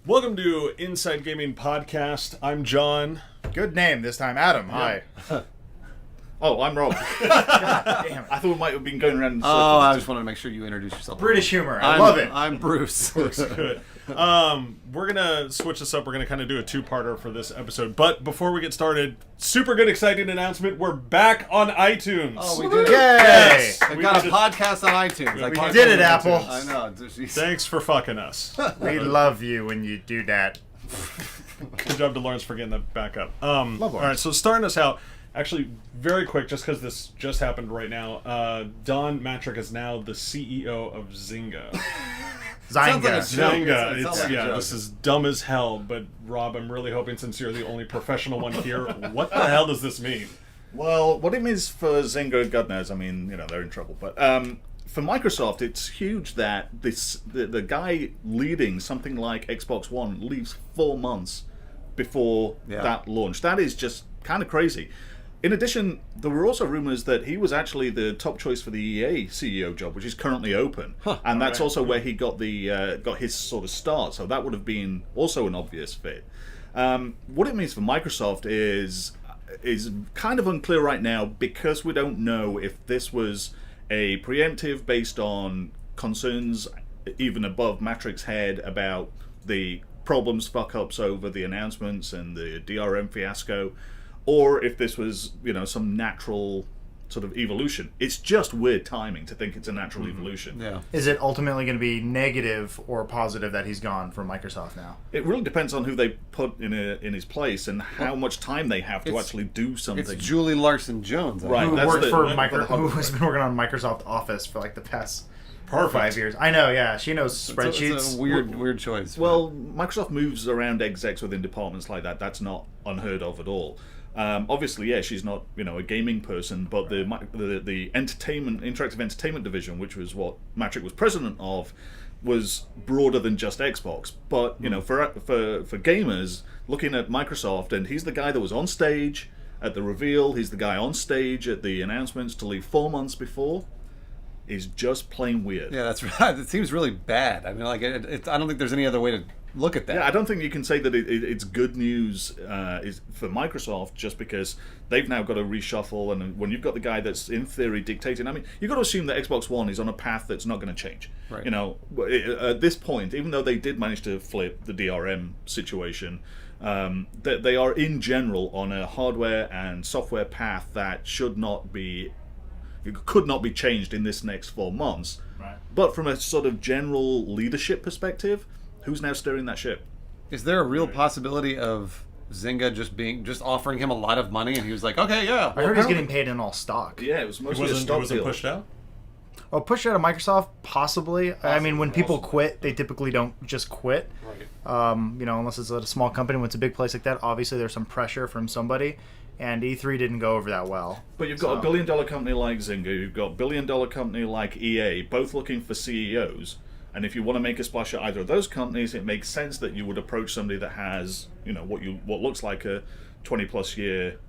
Welcome to Inside Gaming Podcast. I'm John. Good name this time, Adam. Hi. Oh, I'm Rob. God damn it. I thought we might have been going around in circles. Oh, I just wanted to make sure you introduce yourself. British humor. I love it. I'm Bruce. Good. We're going to switch this up. We're going to kind of do a two-parter for this episode. But before we get started, super good, exciting announcement. We're back on iTunes. Oh, we did it. Yay! Yes. We've got a podcast on iTunes. We did it, Apple. I know. Jeez. Thanks for fucking us. We love you when you do that. Good job to Lawrence for getting that back up. Love Lawrence. All right, so starting us out, actually, very quick, just because this just happened right now, Don Mattrick is now the CEO of Zynga. Sounds like a Zynga. joke. Zynga. It sounds like a joke. This is dumb as hell, but Rob, I'm really hoping, since you're the only professional one here, what the hell does this mean? Well, what it means for Zynga, God knows, I mean, they're in trouble. But for Microsoft, it's huge that the guy leading something like Xbox One leaves 4 months before that launch. That is just kind of crazy. In addition, there were also rumors that he was actually the top choice for the EA CEO job, which is currently open, and that's also where he got his sort of start. So that would have been also an obvious fit. What it means for Microsoft is kind of unclear right now, because we don't know if this was a preemptive based on concerns even above Mattrick's head about the problems, fuck-ups over the announcements and the DRM fiasco, or if this was, some natural sort of evolution. It's just weird timing to think it's a natural evolution. Yeah. Is it ultimately going to be negative or positive that he's gone from Microsoft now? It really depends on who they put in his place and how much time they have to actually do something. It's Julie Larson-Jones. Right. Who that's worked the- for right, for the who hard has part. been working on Microsoft Office for like the past Perfect. 5 years. I know, yeah. She knows spreadsheets. It's a weird choice. Well, Microsoft moves around execs within departments like that. That's not unheard of at all. Obviously, yeah, she's not a gaming person, but the interactive entertainment division, which was what Mattrick was president of, was broader than just Xbox. But for gamers looking at Microsoft, and he's the guy that was on stage at the reveal, he's the guy on stage at the announcements, to leave 4 months before is just plain weird. Yeah, that's right. It seems really bad. I mean, I don't think there's any other way to look at that. Yeah, I don't think you can say that it's good news is for Microsoft, just because they've now got to reshuffle, and when you've got the guy that's in theory dictating, I mean, you've got to assume that Xbox One is on a path that's not going to change. Right. At this point, even though they did manage to flip the DRM situation, they are in general on a hardware and software path that could not be changed in this next 4 months. Right. But from a sort of general leadership perspective, who's now steering that ship? Is there a real possibility of Zynga just offering him a lot of money, and he was like, okay, yeah. I heard he's getting paid in all stock. Yeah, it was It mostly a wasn't, stock it wasn't deal. pushed out? Oh, push out of Microsoft? Possibly. I mean, when people quit, they typically don't just quit. Right. Unless it's a small company. When it's a big place like that, obviously there's some pressure from somebody, and E3 didn't go over that well. But you've got a billion-dollar company like Zynga, you've got a billion-dollar company like EA, both looking for CEOs. And if you want to make a splash at either of those companies, it makes sense that you would approach somebody that has, what looks like a 20-plus year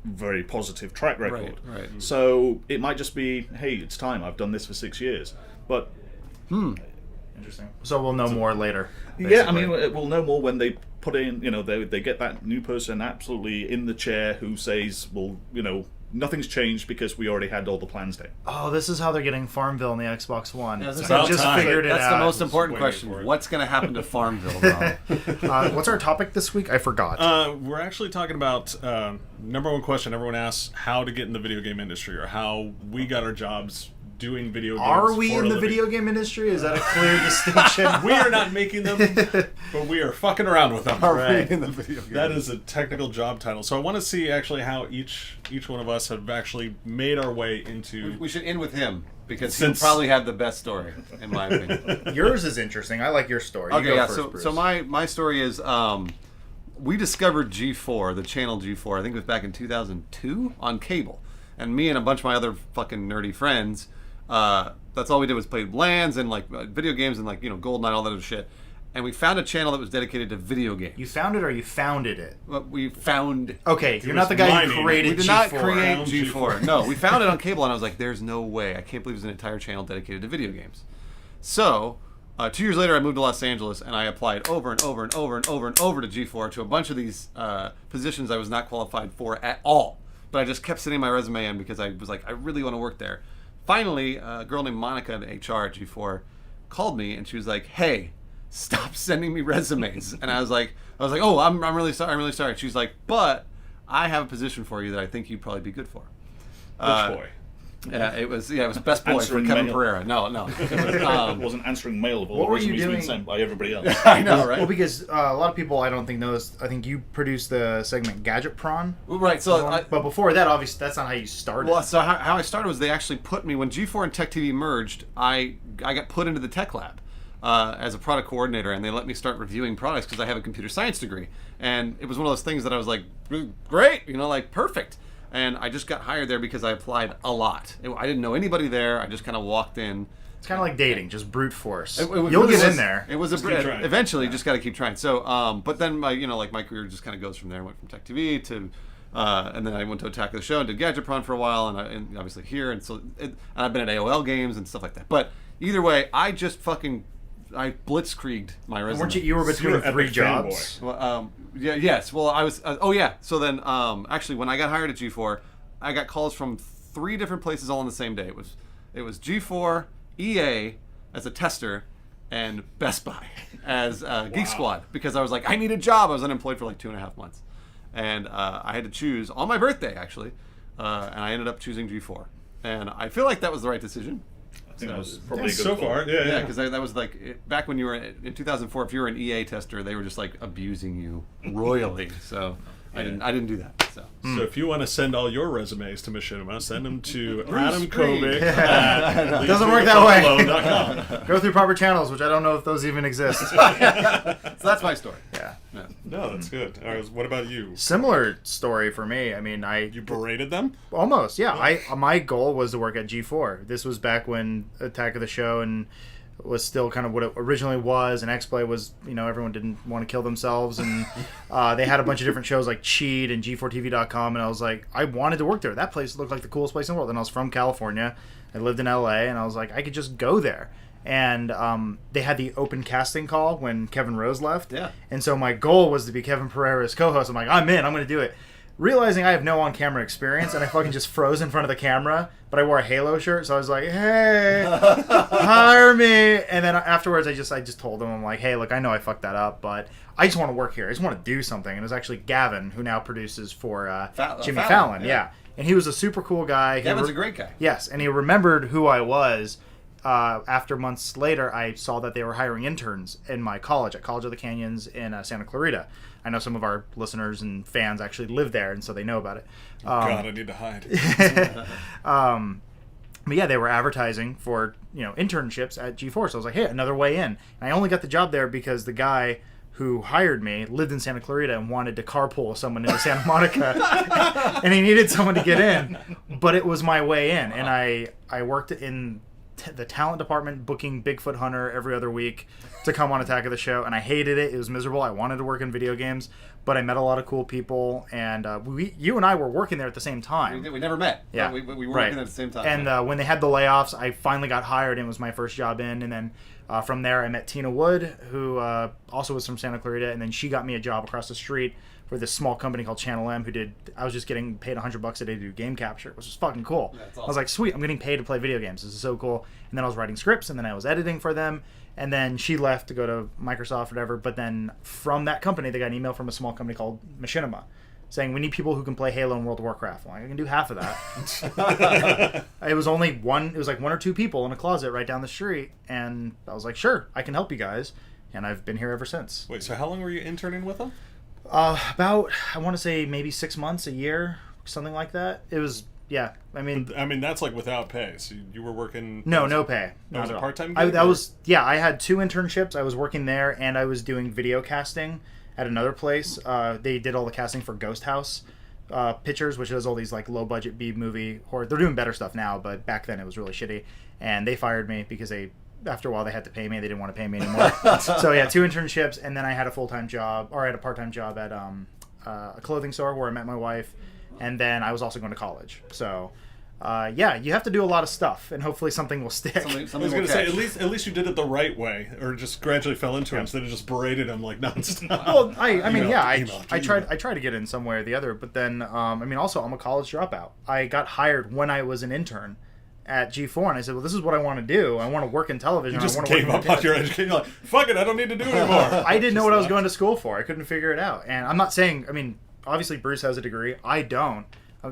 very positive track record. Right. So it might just be, hey, it's time. I've done this for 6 years. But Interesting. So we'll know more later. yeah, I basically. mean, we'll know more when they put in, they get that new person absolutely in the chair who says, well, nothing's changed because we already had all the plans there. Oh, this is how they're getting Farmville on the Xbox One. Yeah, They it's about just time. figured it That's out. the most important waiting question. for it. What's going to happen to Farmville, Rob? What's our topic this week? I forgot. We're actually talking about number one question everyone asks: how to get in the video game industry, or how we got our jobs doing video games. Are we for in a the living. video game industry? Is that a clear distinction? We are not making them, but we are fucking around with them. Right. In the video game. That is a technical job title. So I want to see actually how each one of us have actually made our way into. We should end with him, because Since- he'll probably have the best story, in my opinion. Yours is interesting. I like your story. You Okay, go yeah. first, Bruce. So my story is we discovered G4, the channel G4. I think it was back in 2002 on cable, and me and a bunch of my other fucking nerdy friends. That's all we did was play LANs and video games and GoldenEye, all that other shit. And we found a channel that was dedicated to video games. You found it or you founded it? We found. Okay, you're was not the guy mining. who created We did G4. not create Found G4. G4. No, we found it on cable, and I was like, "There's no way! I can't believe there's an entire channel dedicated to video games." So 2 years later, I moved to Los Angeles, and I applied over and over and over and over and over to G4 to a bunch of these positions I was not qualified for at all. But I just kept sending my resume in because I was like, I really want to work there. Finally, a girl named Monica in HR at G4 called me, and she was like, "Hey, stop sending me resumes." And I was like, "Oh, I'm really sorry. I'm really sorry." She's like, "But I have a position for you that I think you'd probably be good for." Which boy? Yeah, it was best boy Answering for Kevin mail. Pereira. No. It I wasn't answering mail of all What the were you resumes being doing? sent by everybody else. I know, right? Well, because a lot of people I don't think know this. I think you produced the segment Gadget Prawn. Right. So, But before that, obviously, that's not how you started. well, so how I started was they actually put me when G4 and Tech TV merged. I got put into the tech lab as a product coordinator, and they let me start reviewing products because I have a computer science degree. And it was one of those things that I was like, great, like perfect. And I just got hired there because I applied a lot. I didn't know anybody there. I just kind of walked in. It's kind of like dating, just brute force. It You'll really get in was- there. It was Just keep trying. eventually. You just got to keep trying. So, but then my career just kind of goes from there. I went from Tech TV to, and then I went to Attack of the Show and did Gadgetron for a while, and obviously here, and and I've been at AOL games and stuff like that. But either way, I blitzkrieged my resume. Weren't you? You were between You're an 3 epic jobs. fanboy. Well, yes. Well, I was. Oh, yeah. So then, actually, when I got hired at G4, I got calls from 3 different places all on the same day. It was G4, EA as a tester, and Best Buy as Geek Squad, because I was like, I need a job. I was unemployed for like 2.5 months, and I had to choose on my birthday actually, and I ended up choosing G4, and I feel like that was the right decision. I think that was probably a good So call. far, Yeah, yeah. because that was like back when you were in 2004. If you were an EA tester, they were just like abusing you royally. So I didn't do that. So So if you want to send all your resumes to Machinima, send them to Adam Spree. Kovic at Doesn't work that way. leesbuffalo.com. Go through proper channels, which I don't know if those even exist. so that's my story. Yeah. Yeah. No, that's good. All right, what about you? Similar story for me. I mean, You berated them? almost, yeah. My goal was to work at G4. This was back when Attack of the Show and was still kind of what it originally was, and X-Play was, everyone didn't want to kill themselves, and they had a bunch of different shows like Cheat and G4TV.com, and I was like, I wanted to work there. That place looked like the coolest place in the world, and I was from California. I lived in LA, and I was like, I could just go there. And they had the open casting call when Kevin Rose left. Yeah. And so my goal was to be Kevin Pereira's co-host. I'm like, I'm in. I'm going to do it. Realizing I have no on-camera experience, and I fucking just froze in front of the camera, but I wore a Halo shirt, so I was like, hey, hire me. And then afterwards, I just told them, I'm like, hey, look, I know I fucked that up, but I just want to work here. I just want to do something. And it was actually Gavin, who now produces for Jimmy Fallon. Yeah. And he was a super cool guy. Gavin's a great guy. Yes, and he remembered who I was. After months later, I saw that they were hiring interns in my college, at College of the Canyons in Santa Clarita. I know some of our listeners and fans actually live there, and so they know about it. God, I need to hide. But yeah, they were advertising for internships at G4, so I was like, hey, another way in. And I only got the job there because the guy who hired me lived in Santa Clarita and wanted to carpool someone into Santa Monica, and he needed someone to get in, but it was my way in, and I worked in the talent department, booking Bigfoot Hunter every other week to come on Attack of the Show, and I hated it. It was miserable. I wanted to work in video games, but I met a lot of cool people, and you and I were working there at the same time. We never met. Yeah, we were right. working at the same time. And when they had the layoffs, I finally got hired, and it was my first job in. And then from there, I met Tina Wood, who also was from Santa Clarita, and then she got me a job across the street for this small company called Channel M, I was just getting paid $100 a day to do game capture, which was fucking cool. Yeah, that's I awesome. was like, sweet, I'm getting paid to play video games. This is so cool. And then I was writing scripts, and then I was editing for them. And then she left to go to Microsoft or whatever. But then from that company, they got an email from a small company called Machinima saying, we need people who can play Halo and World of Warcraft. I'm like, I can do half of that. It was only one or two people in a closet right down the street. And I was like, sure, I can help you guys. And I've been here ever since. Wait, so how long were you interning with them? About, I want to say maybe 6 months, a year, something like that. It was, yeah. I mean, That's like without pay. So you were working. no pay. That was Not a at all. part-time I gig, that or- was, yeah. I had 2 internships. I was working there, and I was doing video casting at another place. They did all the casting for Ghost House Pictures, which is all these like low budget B movie horror. They're doing better stuff now, but back then it was really shitty. And they fired me because after a while they had to pay me. They didn't want to pay me anymore. So yeah, 2 internships, and then I had a full-time job, or I had a part-time job at a clothing store where I met my wife, and then I was also going to college. So yeah, you have to do a lot of stuff, and hopefully something will stick. I was going to say, at least you did it the right way, or just gradually fell into it instead of just berated him like nonstop. Well, I tried to get in some way or the other, but then, also I'm a college dropout. I got hired when I was an intern at G4, and I said, well, this is what I want to do. I want to work in television. You just I want to gave up on your education. You're like, fuck it, I don't need to do it anymore. I didn't know what I was going to school for. I couldn't figure it out. And I'm not saying, obviously Bruce has a degree. I don't.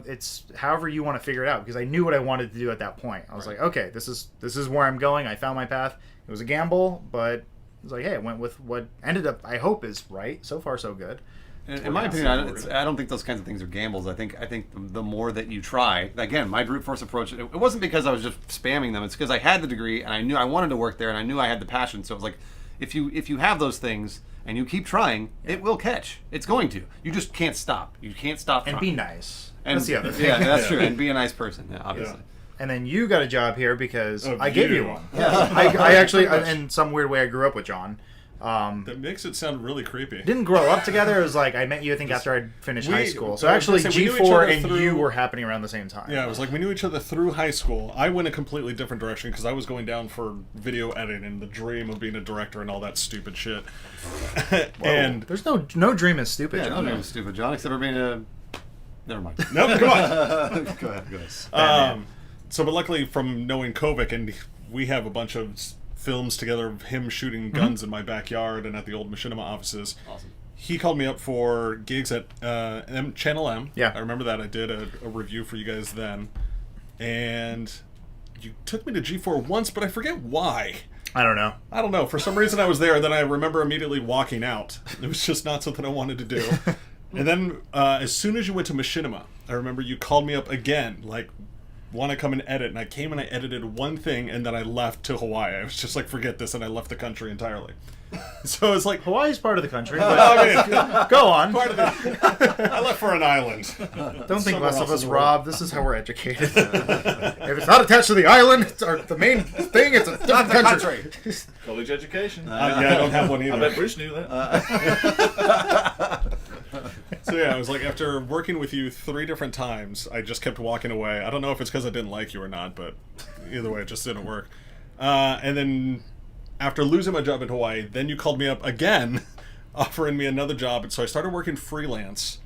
It's however you want to figure it out, because I knew what I wanted to do at that point. I was like, okay, this is where I'm going. I found my path. It was a gamble, but it was like, hey, I went with what ended up, I hope, is right. So far, so good. In my opinion, I don't think those kinds of things are gambles. I think the more that you try, again, my brute force approach, it wasn't because I was just spamming them. It's because I had the degree and I knew I wanted to work there and I knew I had the passion. So it was like, if you have those things and you keep trying, it will catch. It's going to. You just can't stop. You can't stop trying. And be nice. And, that's the other thing. Yeah, that's true. And be a nice person, obviously. Yeah. And then you got a job here because I gave you one. Yeah. I actually, in some weird way, I grew up with John. That makes it sound really creepy. Didn't grow up together. It was like I met you, I think, after I'd finished high school. So actually, G4 and you were happening around the same time. Yeah, it was like we knew each other through high school. I went a completely different direction because I was going down for video editing and the dream of being a director and all that stupid shit. And there's no dream is stupid. Yeah, John. no dream is stupid, John, except for being a... Never mind. Nope, come on. Go ahead. But luckily from knowing Kovic, and we have a bunch of films together of him shooting guns in my backyard and at the old machinima offices. Awesome. He called me up for gigs at Channel M. Yeah. I remember that. I did a review for you guys then. And you took me to G4 once, but I forget why. I don't know. For some reason I was there, and then I remember immediately walking out. It was just not something I wanted to do. And then as soon as you went to machinima, I remember you called me up again, like, want to come and edit, and I came and I edited one thing, and then I left to Hawaii. I was just like, forget this, and I left the country entirely. So it's like Hawaii's part of the country. But go on. Part of the, I left for an island. Don't think less of us, Rob. This is how we're educated. If it's not attached to the island, or the main thing, it's a different country. College education. Yeah, I don't have one either. I bet Bruce knew that. So yeah, I was like, after working with you 3 different times, I just kept walking away. I don't know if it's because I didn't like you or not, but either way, it just didn't work. And then after losing my job in Hawaii, then you called me up again, offering me another job. And so I started working freelance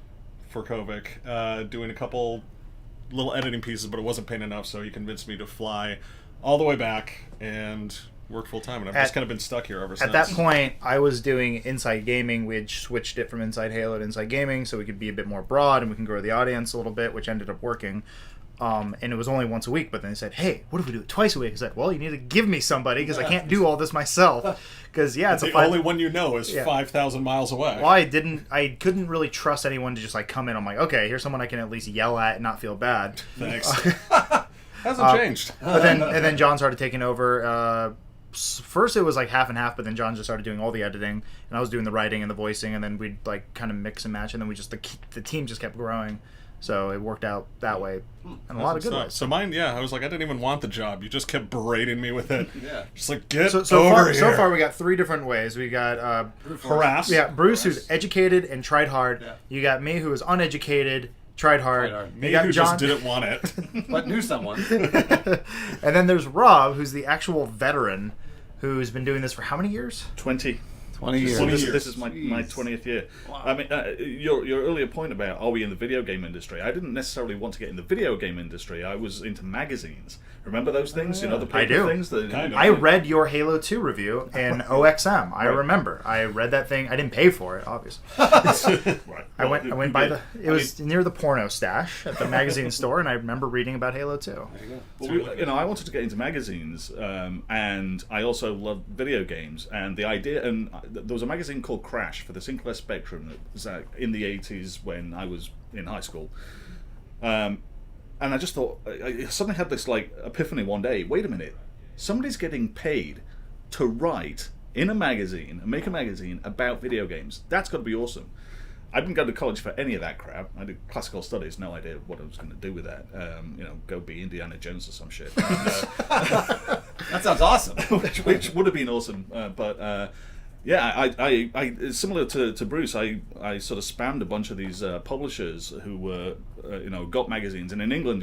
for Kovic, doing a couple little editing pieces, but it wasn't paying enough, so you convinced me to fly all the way back and work full time, and I've just kind of been stuck here ever since. At that point, I was doing Inside Gaming. We had switched it from Inside Halo to Inside Gaming, so we could be a bit more broad and we can grow the audience a little bit, which ended up working. And it was only once a week, but then they said, hey, what if we do it twice a week? I said, well, you need to give me somebody because I can't do all this myself. Because, yeah, it's the only one you know is 5,000 miles away. Well, I couldn't really trust anyone to just like come in. I'm like, okay, here's someone I can at least yell at and not feel bad. Thanks. Hasn't changed. And then John started taking over. First it was like half and half, but then John just started doing all the editing, and I was doing the writing and the voicing, and then we'd like kind of mix and match, and then the team just kept growing, so it worked out that way, and a lot of good ways. So mine, I was like, I didn't even want the job. You just kept berating me with it. Yeah. Just like, get over here. So far we got 3 different ways. We got harass. Yeah, Bruce, who's educated and tried hard. Yeah. You got me, who is uneducated, tried hard. Me, who just didn't want it, but knew someone. And then there's Rob, who's the actual veteran, who's been doing this for how many years? 20 years. So this is my 20th year. Wow. I mean, your earlier point about are we in the video game industry? I didn't necessarily want to get in the video game industry. I was into magazines. Remember those things? You know, the paper things? I read your Halo 2 review in OXM. I remember. I read that thing. I didn't pay for it, obviously. Right. I went by it was near the porno stash at the magazine store, and I remember reading about Halo 2. There you go. Well, I wanted to get into magazines, and I also loved video games. And the idea, and there was a magazine called Crash for the Sinclair Spectrum that was in the 80s when I was in high school. And I just thought, I suddenly had this like epiphany one day. Wait a minute, somebody's getting paid to write in a magazine and make a magazine about video games. That's got to be awesome. I didn't go to college for any of that crap. I did classical studies, no idea what I was going to do with that. Go be Indiana Jones or some shit. And, that sounds awesome. which would have been awesome, but Yeah, I similar to Bruce. I sort of spammed a bunch of these publishers who were, got magazines, and in England,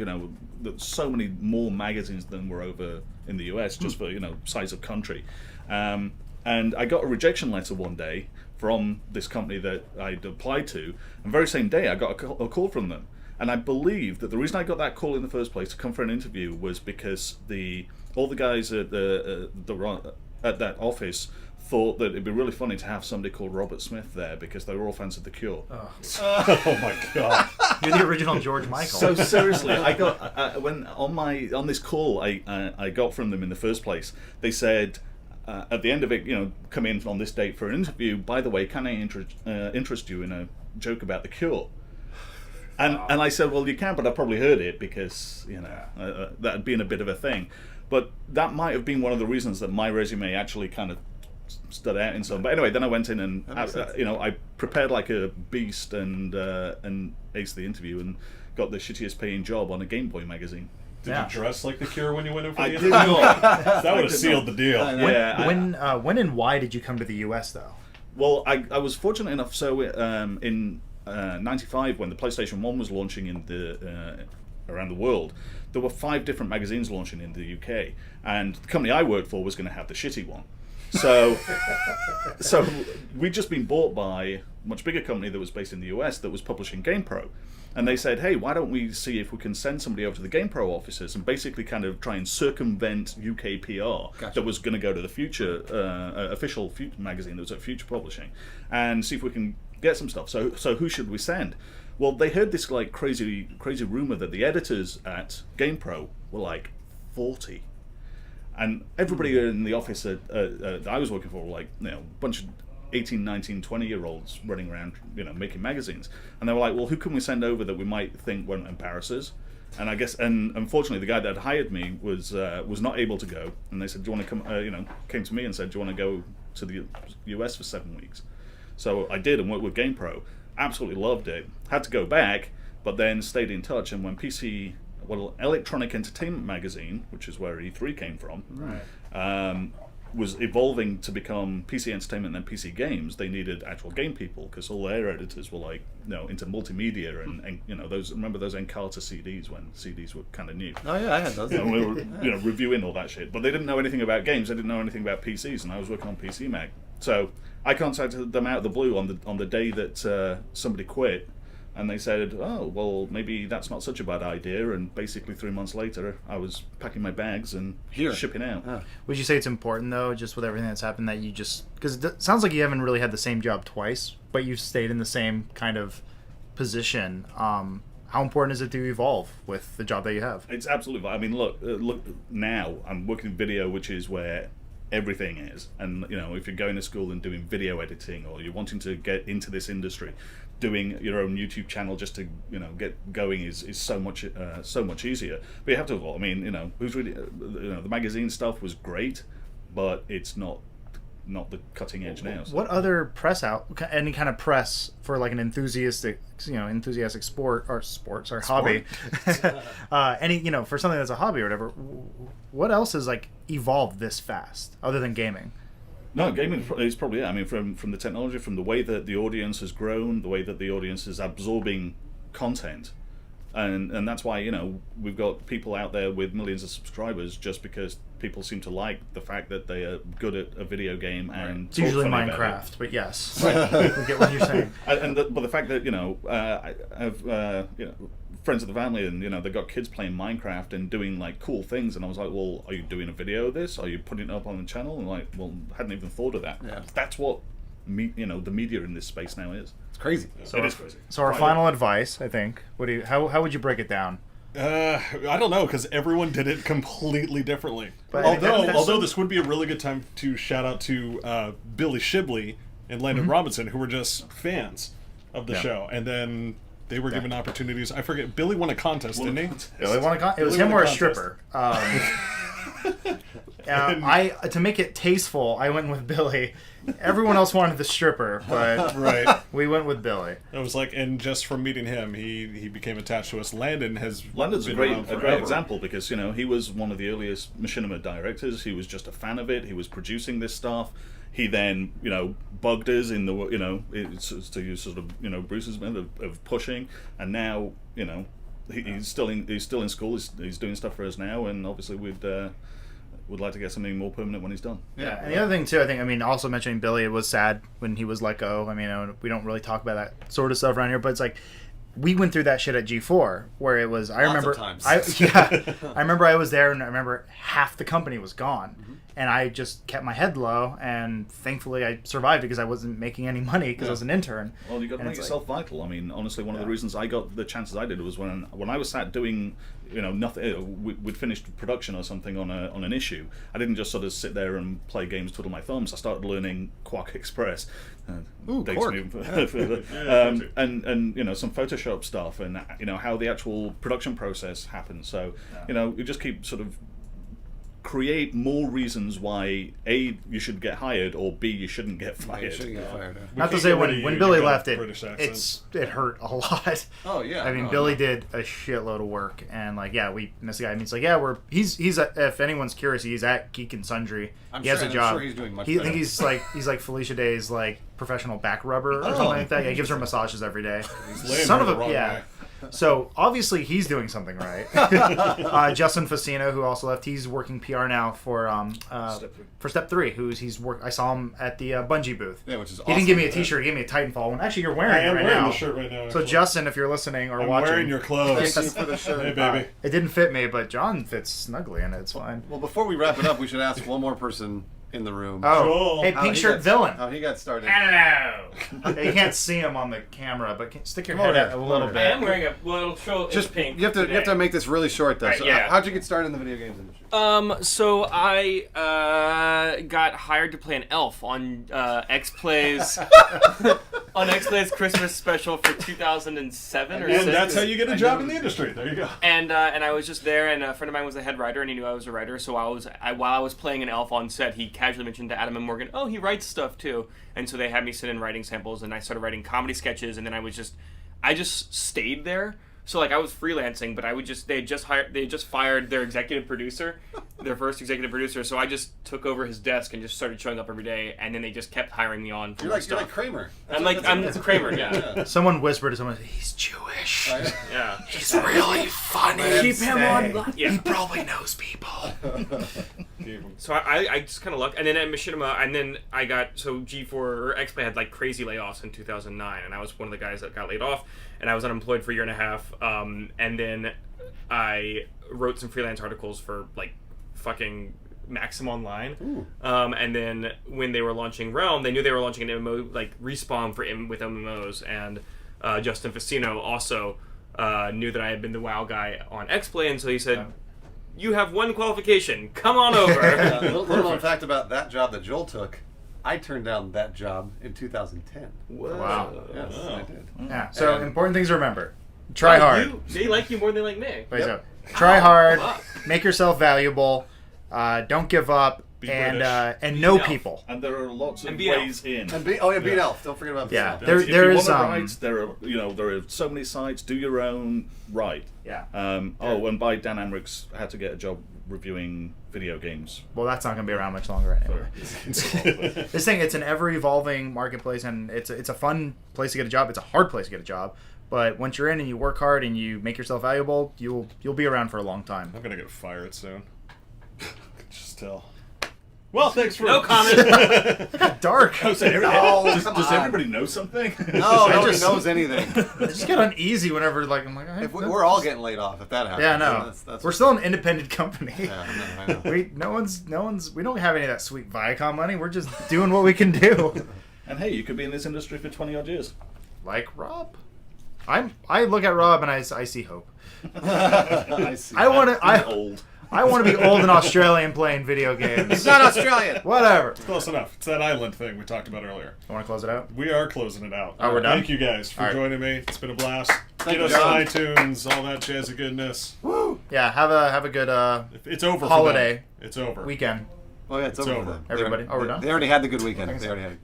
there's so many more magazines than were over in the US, just for size of country. And I got a rejection letter one day from this company that I'd applied to, and very same day I got a call from them. And I believe that the reason I got that call in the first place to come for an interview was because all the guys at at that office thought that it'd be really funny to have somebody called Robert Smith there because they were all fans of The Cure. Oh my god! You're the original George Michael. So seriously, I got when on this call I got from them in the first place. They said at the end of it, come in on this date for an interview. By the way, can I interest you in a joke about The Cure? And I said, well, you can, but I've probably heard it because that had been a bit of a thing. But that might have been one of the reasons that my resume actually kind of stood out in some. But anyway, then I went in and I prepared like a beast and aced the interview and got the shittiest paying job on a Game Boy magazine. Did you dress like The Cure when you went in for the I interview? did not. That would have sealed the deal. When and why did you come to the U.S. though? Well, I was fortunate enough. So in '95, when the PlayStation 1 was launching around the world, there were 5 different magazines launching in the UK, and the company I worked for was going to have the shitty one. So we'd just been bought by a much bigger company that was based in the US that was publishing GamePro. And they said, hey, why don't we see if we can send somebody over to the GamePro offices and basically kind of try and circumvent UK PR that was going to go to the Future, official Future magazine that was at Future Publishing, and see if we can get some stuff. So who should we send? Well, they heard this like crazy rumor that the editors at GamePro were like 40. And everybody in the office that I was working for were like, a bunch of 18, 19, 20-year-olds running around, making magazines. And they were like, well, who can we send over that we might think won't embarrass us? And I guess, and unfortunately, the guy that hired me was not able to go. And they said, do you want to come, came to me and said, do you want to go to the US for 7 weeks? So I did and worked with GamePro. Absolutely loved it. Had to go back, but then stayed in touch. And when Electronic Entertainment Magazine, which is where E3 came from, was evolving to become PC Entertainment and then PC Games, they needed actual game people because all their editors were like, into multimedia and remember those Encarta CDs when CDs were kind of new. Oh yeah, I had those. And we were reviewing all that shit, but they didn't know anything about games. They didn't know anything about PCs, and I was working on PC Mag. So I contacted them out of the blue on the day that somebody quit. And they said, oh, well, maybe that's not such a bad idea. And basically 3 months later, I was packing my bags and shipping out. Would you say it's important, though, just with everything that's happened, that you just... Because it sounds like you haven't really had the same job twice, but you've stayed in the same kind of position. How important is it to evolve with the job that you have? It's absolutely... I mean, look, now I'm working in video, which is where everything is. And, if you're going to school and doing video editing or you're wanting to get into this industry, doing your own YouTube channel just to get going is so much easier. But you have to. I mean, who's really the magazine stuff was great, but it's not the cutting edge now. So. What other any kind of press for like an enthusiastic sport hobby, any for something that's a hobby or whatever. What else has like evolved this fast other than gaming? No, gaming is probably it. I mean, from the technology, from the way that the audience has grown, the way that the audience is absorbing content, and that's why we've got people out there with millions of subscribers just because people seem to like the fact that they are good at a video game and it's usually Minecraft, but yes, I get what you're saying. But the fact that I have friends of the family and they've got kids playing Minecraft and doing like cool things, and I was like, well, are you doing a video of this? Are you putting it up on the channel? And like, well, hadn't even thought of that. Yeah. That's what the media in this space now is. It's crazy. So it is crazy. So our final advice, I think, how would you break it down? I don't know, because everyone did it completely differently. But although this would be a really good time to shout out to Billy Shibley and Landon Robinson, who were just fans of the show, and then they were given opportunities. I forget. Billy won a contest, didn't he? Billy won a contest. It was him or a stripper. To make it tasteful, I went with Billy. Everyone else wanted the stripper, but we went with Billy. It was like, and just from meeting him, he became attached to us. Landon's a great example because he was one of the earliest machinima directors. He was just a fan of it. He was producing this stuff. He then, bugged us in the, to use sort of, Bruce's method of pushing, and now, he's still in school. He's doing stuff for us now, and obviously would like to get something more permanent when he's done. Yeah, and the other thing too, also mentioning Billy, it was sad when he was let go. We don't really talk about that sort of stuff around here, but it's like we went through that shit at G4 where it was. I remember I was there, and I remember half the company was gone, and I just kept my head low, and thankfully I survived because I wasn't making any money because I was an intern. Well, you got to make yourself vital. Honestly, one of the reasons I got the chances I did was when I was sat doing, nothing. We'd finished production or something on an issue. I didn't just sort of sit there and play games, twiddle my thumbs. I started learning Quark Express. Quark. And some Photoshop stuff, and how the actual production process happens. So you just keep sort of create more reasons why A, you should get hired, or B, you shouldn't get fired. Not to say when Billy left, it hurt a lot. Oh yeah. Billy did a shitload of work, and we miss the guy. He's he's if anyone's curious, he's at Geek and Sundry. He has a job. Sure he's doing much better. I think he's like Felicia Day's professional back rubber or something like that. Yeah, he gives her massages every day. Son of a way. So obviously he's doing something right. Justin Facino, who also left, he's working PR now for Step 3. I saw him at the Bungie booth. Yeah, which is awesome. He didn't give me a T-shirt. He gave me a Titanfall one. Actually, you're wearing it right now. I'm wearing the shirt right now. So Justin, if you're listening or I'm watching, wearing your clothes. Yes. for the shirt. Hey, baby. It didn't fit me, but John fits snugly in it. It's fine. Well, before we wrap it up, we should ask one more person in the room. Oh, Joel. hey, pink shirt villain. How he got started. Hello. You can't see him on the camera, but stick your head out a little bit. I am wearing it'll show Just pink. You have to make this really short though. Right, so yeah. How'd you get started in the video games industry? So I got hired to play an elf on X-Play's on X-Play's Christmas special for 2007 or And 6. that's how you get a job in the industry. There you go. And I was just there, and a friend of mine was the head writer, and he knew I was a writer. So while I was playing an elf on set, he casually mentioned to Adam and Morgan, "Oh, he writes stuff too." And so they had me sit in writing samples, and I started writing comedy sketches, and then I just stayed there. So I was freelancing, but they had just fired their executive producer, their first executive producer. So I just took over his desk and just started showing up every day, and then they just kept hiring me on for You're stuff. like Kramer. I'm Kramer, yeah. Someone whispered to someone, "He's Jewish. Right? Yeah. He's really funny. Keep him on. Yeah. He probably knows people." So I just kind of lucked, and then at Machinima, and then I got, so G4 or X-Play had crazy layoffs in 2009, and I was one of the guys that got laid off, and I was unemployed for a year and a half, and then I wrote some freelance articles for fucking Maxim Online, and then when they were launching Realm, they knew they were launching an MMO Respawn with MMOs, and Justin Facino also knew that I had been the WoW guy on X-Play, and so he said, "You have one qualification. Come on over." Little known fact about that job that Joel took. I turned down that job in 2010. Wow. Yes, I did. Yeah. So important things to remember: try hard. They like you more than they like me. So, try hard. Make yourself valuable. Don't give up. Be And know people. And there are lots of And be ways in. And be an elf. Don't forget about Yeah. that. If you There want is to write, there are so many sites. Do your own. Write. Yeah. And by Dan Amrich's had to get a job reviewing video games. Well, that's not going to be around much longer anyway. This thing, it's an ever-evolving marketplace, and it's a fun place to get a job. It's a hard place to get a job, but once you're in and you work hard and you make yourself valuable, you'll be around for a long time. I'm gonna get fired soon. Just tell. Well, thanks for No comment. It got dark. Does everybody know something? No, nobody knows anything. I just get uneasy whenever I'm like, hey, We're all getting laid off if that happens. Yeah, no. That's We're still an independent company. Yeah, I know. We don't have any of that sweet Viacom money. We're just doing what we can do. And hey, you could be in this industry for 20 odd years. Like Rob. I look at Rob and I see hope. I see. I'm old. I want to be old and Australian playing video games. It's not Australian. Whatever. Close enough. It's that island thing we talked about earlier. You want to close it out? We are closing it out. Oh, we're done? Thank you guys for All right. joining me. It's been a blast. Thank Get you, us on John. iTunes, all that jazzy goodness. Yeah. Have a good It's over. Holiday. For them. It's over. weekend, Oh yeah, it's over. over. Then. everybody. Oh, we're done. They already had the good weekend. They already had.